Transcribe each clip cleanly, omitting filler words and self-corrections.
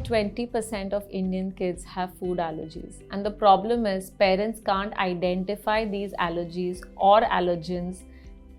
about 20% of Indian kids have food allergies, and the problem is parents can't identify these allergies or allergens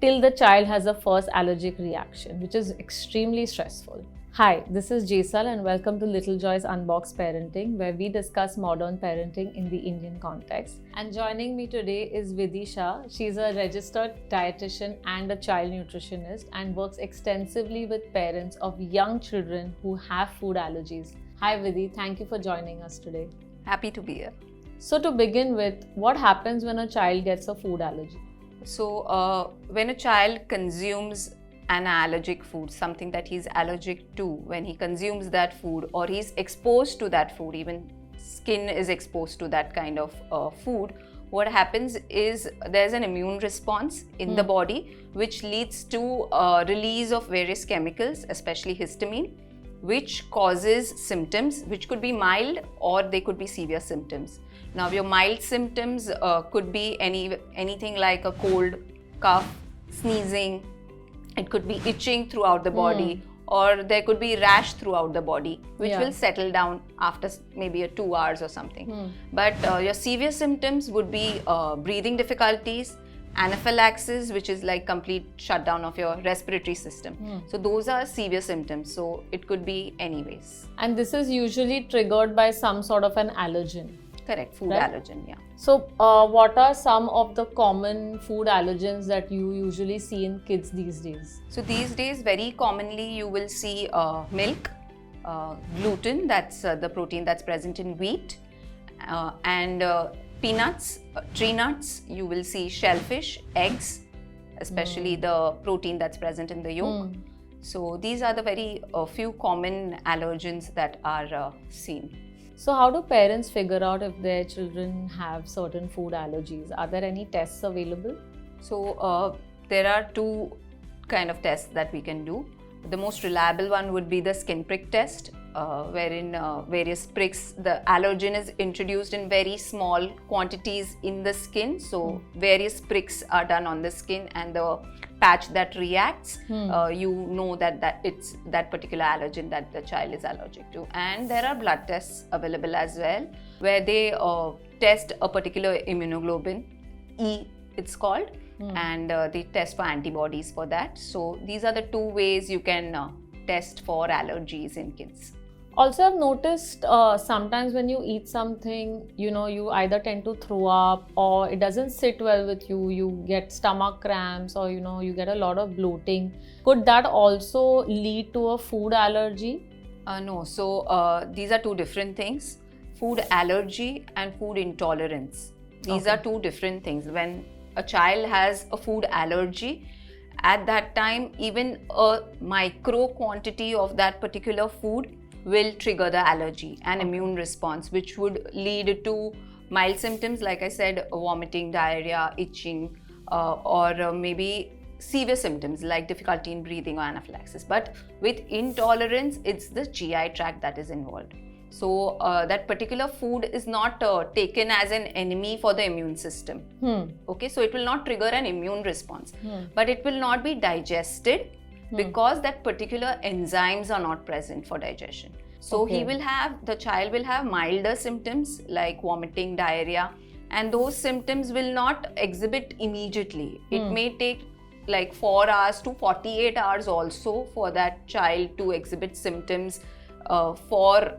till the child has a first allergic reaction, which is extremely stressful. Hi, this is Jesal and welcome to Little Joy's Unbox Parenting, where we discuss modern parenting in the Indian context. And joining me today is Vidhi Shah. She's a registered dietitian and a child nutritionist and works extensively with parents of young children who have food allergies. Hi Vidhi, thank you for joining us today. Happy to be here. So to begin with, what happens when a child gets a food allergy? So when a child consumes an allergic food, something that he's allergic to, when he consumes that food or he's exposed to that food, even skin is exposed to that kind of food, what happens is there's an immune response in the body which leads to release of various chemicals, especially histamine, which causes symptoms which could be mild or they could be severe symptoms. Now your mild symptoms could be anything like a cold, cough, sneezing. It could be itching throughout the body, or there could be rash throughout the body, which will settle down after maybe 2 hours or something. But your severe symptoms would be breathing difficulties, anaphylaxis, which is like complete shutdown of your respiratory system. So those are severe symptoms. So it could be anyways. And this is usually triggered by some sort of an allergen. Correct, food right? allergen, yeah. So what are some of the common food allergens that you usually see in kids these days? So these days, very commonly you will see milk, gluten, that's the protein that's present in wheat, and peanuts, tree nuts, you will see shellfish, eggs, especially the protein that's present in the yolk. So these are the very few common allergens that are seen. So how do parents figure out if their children have certain food allergies? Are there any tests available? So there are two kind of tests that we can do. The most reliable one would be the skin prick test, wherein various pricks, the allergen is introduced in very small quantities in the skin. So various pricks are done on the skin, and the patch that reacts, you know that it's that particular allergen that the child is allergic to. And there are blood tests available as well, where they test a particular immunoglobulin, E it's called, and they test for antibodies for that. So these are the two ways you can test for allergies in kids. Also, I've noticed sometimes when you eat something, you either tend to throw up or it doesn't sit well with you. You get stomach cramps or, you get a lot of bloating. Could that also lead to a food allergy? No. So these are two different things. Food allergy and food intolerance. These are two different things. When a child has a food allergy, at that time, even a micro quantity of that particular food will trigger the allergy and immune response, which would lead to mild symptoms, like I said, vomiting, diarrhea, itching, or maybe severe symptoms like difficulty in breathing or anaphylaxis. But with intolerance, it's the GI tract that is involved. So that particular food is not taken as an enemy for the immune system. Okay, so it will not trigger an immune response, but it will not be digested because that particular enzymes are not present for digestion. So the child will have milder symptoms like vomiting, diarrhea, and those symptoms will not exhibit immediately. It may take like 4 hours to 48 hours also for that child to exhibit symptoms for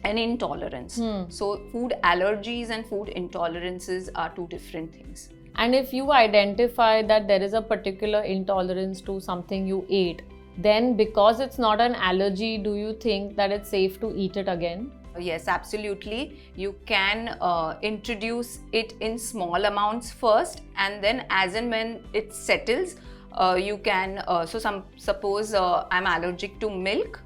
an intolerance. So food allergies and food intolerances are two different things. And if you identify that there is a particular intolerance to something you ate, then because it's not an allergy, do you think that it's safe to eat it again? Yes, absolutely. You can introduce it in small amounts first, and then as and when it settles, you can, suppose I'm allergic to milk,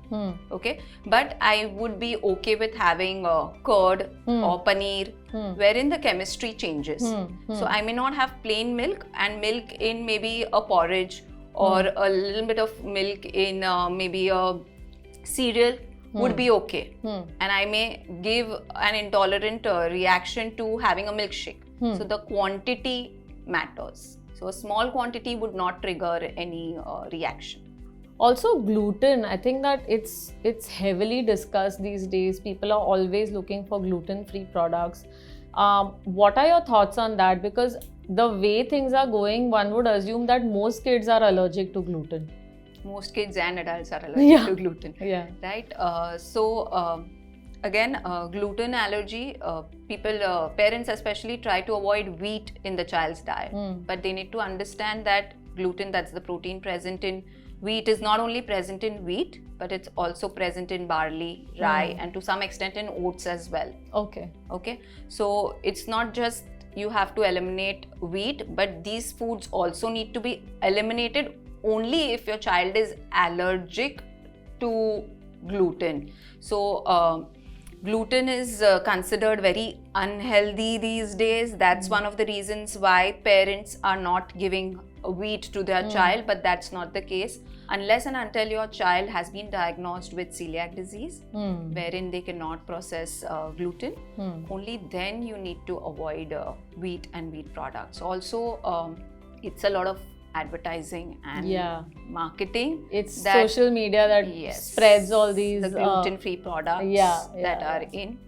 okay, but I would be okay with having curd or paneer, wherein the chemistry changes. So I may not have plain milk, and milk in maybe a porridge or a little bit of milk in maybe a cereal would be okay. And I may give an intolerant reaction to having a milkshake. So the quantity matters. So a small quantity would not trigger any reaction. Also gluten, I think that it's heavily discussed these days. People are always looking for gluten-free products. What are your thoughts on that? Because the way things are going, one would assume that most kids are allergic to gluten. Most kids and adults are allergic to gluten. Yeah. Right? Again, gluten allergy, parents especially try to avoid wheat in the child's diet. But they need to understand that gluten, that's the protein present in wheat, is not only present in wheat, but it's also present in barley, rye, and to some extent in oats as well. Okay. So it's not just you have to eliminate wheat, but these foods also need to be eliminated only if your child is allergic to gluten. So gluten is considered very unhealthy these days. That's one of the reasons why parents are not giving wheat to their child, but that's not the case. Unless and until your child has been diagnosed with celiac disease, wherein they cannot process gluten, only then you need to avoid wheat and wheat products. Also, it's a lot of advertising and marketing. It's social media that spreads all these the gluten-free products that are in.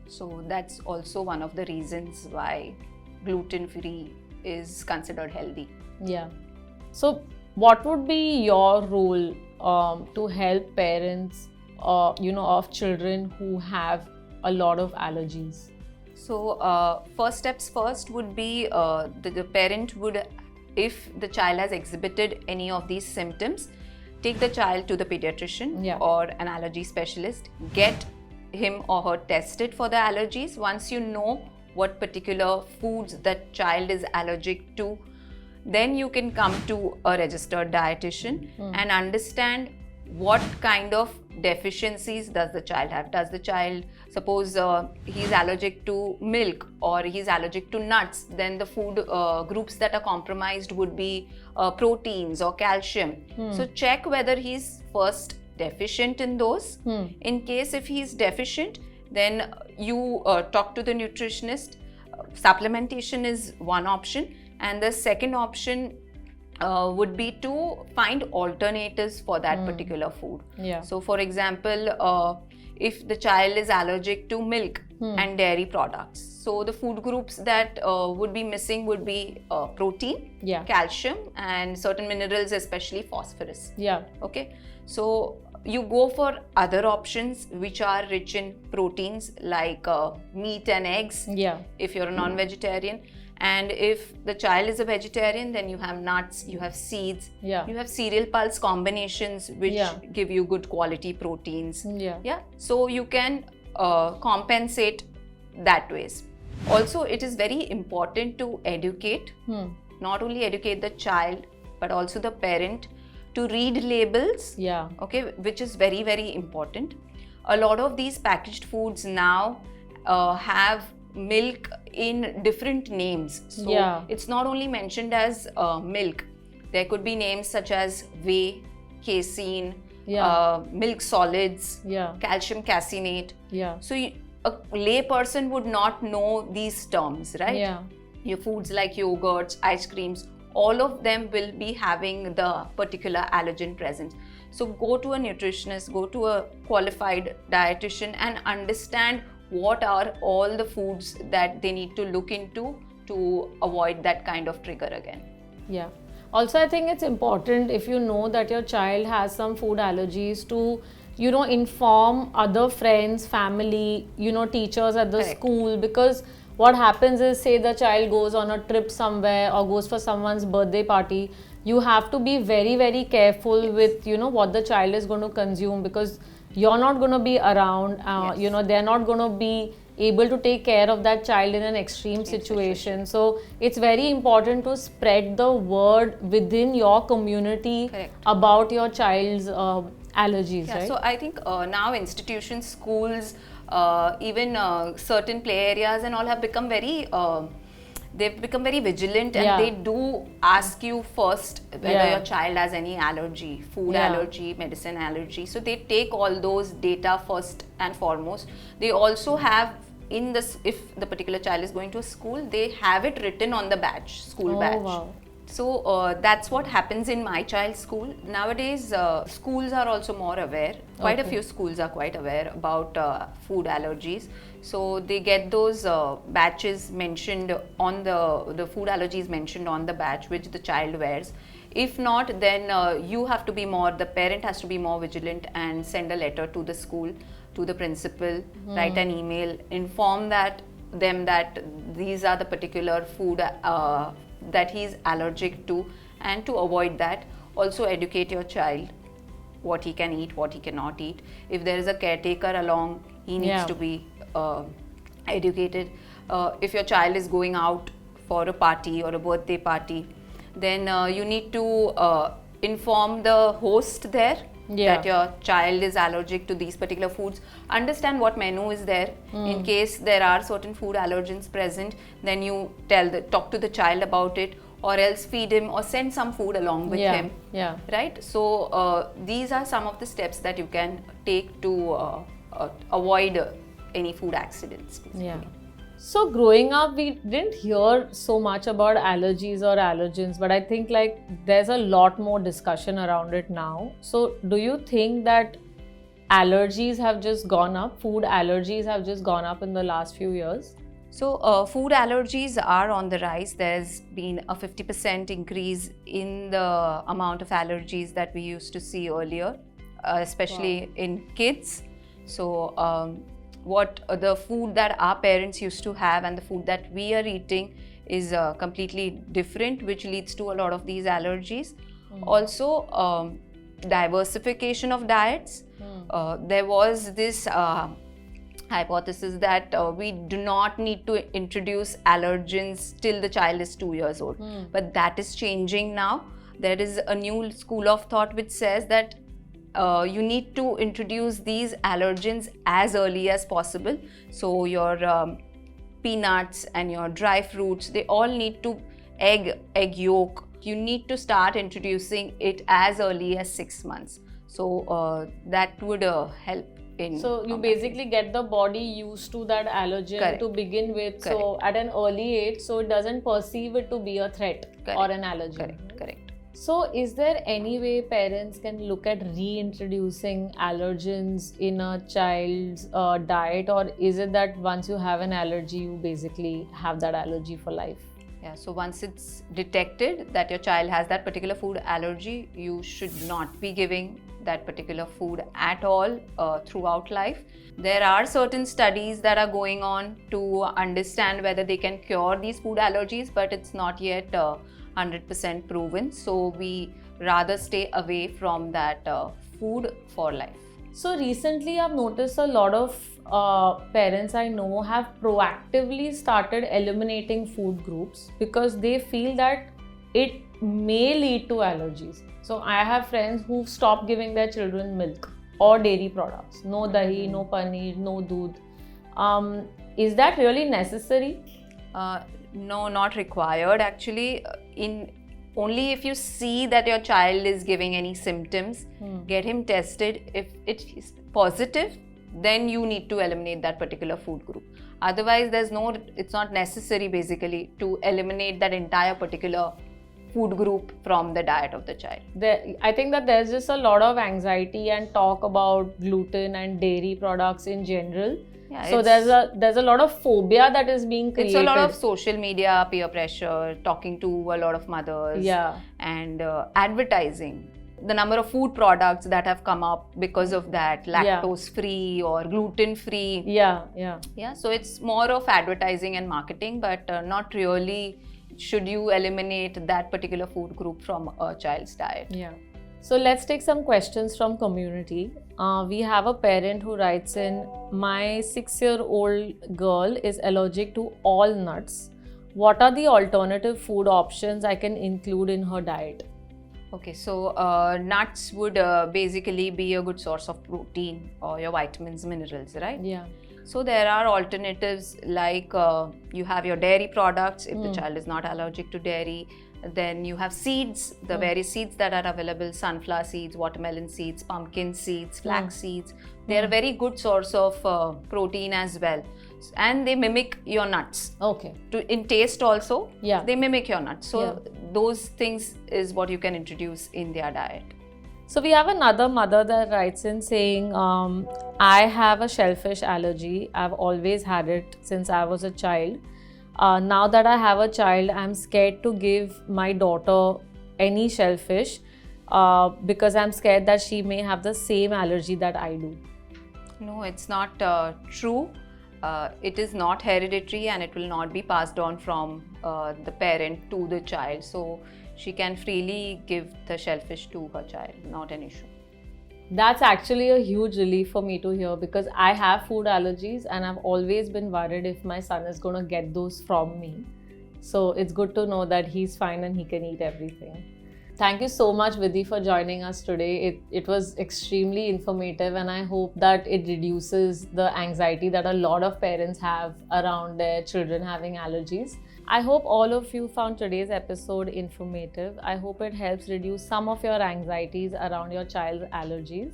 So that's also one of the reasons why gluten-free is considered healthy. Yeah. So what would be your role to help parents, of children who have a lot of allergies? So first steps first would be the parent would, if the child has exhibited any of these symptoms, take the child to the pediatrician or an allergy specialist, get him or her tested for the allergies. Once you know what particular foods that child is allergic to, then you can come to a registered dietitian and understand what kind of deficiencies does the child have. Does the child, suppose he's allergic to milk or he's allergic to nuts, then the food groups that are compromised would be proteins or calcium. So check whether he's first deficient in those. In case if he's deficient, then you talk to the nutritionist. Supplementation is one option, and the second option would be to find alternatives for that particular food. So for example, if the child is allergic to milk and dairy products, so the food groups that would be missing would be protein, calcium, and certain minerals, especially phosphorus. Okay, so you go for other options which are rich in proteins like meat and eggs if you're a non-vegetarian. And if the child is a vegetarian, then you have nuts, you have seeds, you have cereal pulse combinations which give you good quality proteins. So you can compensate that ways. Also, it is very important to educate, not only educate the child, but also the parent to read labels, which is very, very important. A lot of these packaged foods now have milk in different names. So it's not only mentioned as milk. There could be names such as whey, casein, milk solids, calcium caseinate. So a lay person would not know these terms, right? Your foods like yogurts, ice creams, all of them will be having the particular allergen present. So go to a nutritionist, go to a qualified dietitian and understand what are all the foods that they need to look into to avoid that kind of trigger again. Also, I think it's important, if you know that your child has some food allergies, to inform other friends, family, teachers at the school. Because what happens is, say the child goes on a trip somewhere or goes for someone's birthday party, you have to be very, very careful with what the child is going to consume, because you're not going to be around, they're not going to be able to take care of that child in an extreme situation. So it's very important to spread the word within your community about your child's allergies, right? So I think now institutions, schools, even certain play areas and all have become very they've become very vigilant, and they do ask you first whether your child has any allergy, food allergy, medicine allergy. So they take all those data first and foremost. They also have in this, if the particular child is going to a school, they have it written on the badge, school badge. So that's what happens in my child's school. Nowadays, schools are also more aware. Quite a few schools are quite aware about food allergies. So they get those batches mentioned on the food allergies mentioned on the batch which the child wears. If not, then the parent has to be more vigilant and send a letter to the school, to the principal, write an email, inform them that these are the particular food that he is allergic to, and to avoid that, also educate your child what he can eat, what he cannot eat. If there is a caretaker along, he needs to be educated. If your child is going out for a party or a birthday party, then you need to inform the host there that your child is allergic to these particular foods. Understand what menu is there. In case there are certain food allergens present, then you talk to the child about it, or else feed him or send some food along with him. Right? So these are some of the steps that you can take to avoid any food accidents. Basically. So growing up, we didn't hear so much about allergies or allergens, but I think like there's a lot more discussion around it now. So do you think that allergies have just gone up, food allergies have just gone up in the last few years? So food allergies are on the rise. There's been a 50% increase in the amount of allergies that we used to see earlier, especially in kids. So what the food that our parents used to have and the food that we are eating is completely different, which leads to a lot of these allergies. Also, diversification of diets. There was this hypothesis that we do not need to introduce allergens till the child is 2 years old. But that is changing now. There is a new school of thought which says that you need to introduce these allergens as early as possible. So your peanuts and your dry fruits, they all need to egg yolk. You need to start introducing it as early as 6 months. So that would help in. So you basically get the body used to that allergen to begin with. So at an early age, so it doesn't perceive it to be a threat or an allergen. Correct. So is there any way parents can look at reintroducing allergens in a child's diet, or is it that once you have an allergy, you basically have that allergy for life? Yeah, so once it's detected that your child has that particular food allergy, you should not be giving that particular food at all throughout life. There are certain studies that are going on to understand whether they can cure these food allergies, but it's not yet 100% proven. So we rather stay away from that food for life. So recently I've noticed a lot of parents I know have proactively started eliminating food groups because they feel that it may lead to allergies. So I have friends who've stopped giving their children milk or dairy products. No dahi, no paneer, no doodh. Is that really necessary? No, not required actually. Only if you see that your child is giving any symptoms, get him tested. If it is positive, then you need to eliminate that particular food group. Otherwise, it's not necessary basically to eliminate that entire particular food group from the diet of the child. I think that there's just a lot of anxiety and talk about gluten and dairy products in general. Yeah, so there's a lot of phobia that is being created. It's a lot of social media, peer pressure, talking to a lot of mothers, and advertising. The number of food products that have come up because of that, lactose free or gluten free. Yeah. So it's more of advertising and marketing, but not really should you eliminate that particular food group from a child's diet. Yeah. So let's take some questions from community. We have a parent who writes in, my 6-year-old girl is allergic to all nuts. What are the alternative food options I can include in her diet? Okay, so nuts would basically be a good source of protein or your vitamins, minerals, right? Yeah. So there are alternatives like you have your dairy products if the child is not allergic to dairy. Then you have seeds, the various seeds that are available, sunflower seeds, watermelon seeds, pumpkin seeds, flax seeds. They are a very good source of protein as well. And they mimic your nuts. Okay. In taste also, they mimic your nuts. So those things is what you can introduce in their diet. So we have another mother that writes in saying, I have a shellfish allergy. I've always had it since I was a child. Now that I have a child, I'm scared to give my daughter any shellfish because I'm scared that she may have the same allergy that I do. No, it's not true. It is not hereditary and it will not be passed on from the parent to the child. So she can freely give the shellfish to her child, not an issue. That's actually a huge relief for me to hear because I have food allergies and I've always been worried if my son is going to get those from me. So it's good to know that he's fine and he can eat everything. Thank you so much, Vidhi, for joining us today. It was extremely informative and I hope that it reduces the anxiety that a lot of parents have around their children having allergies. I hope all of you found today's episode informative. I hope it helps reduce some of your anxieties around your child's allergies.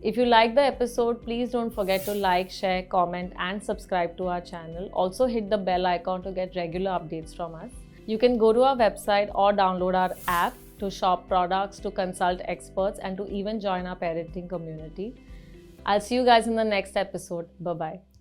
If you like the episode, please don't forget to like, share, comment and subscribe to our channel. Also hit the bell icon to get regular updates from us. You can go to our website or download our app to shop products, to consult experts and to even join our parenting community. I'll see you guys in the next episode. Bye-bye.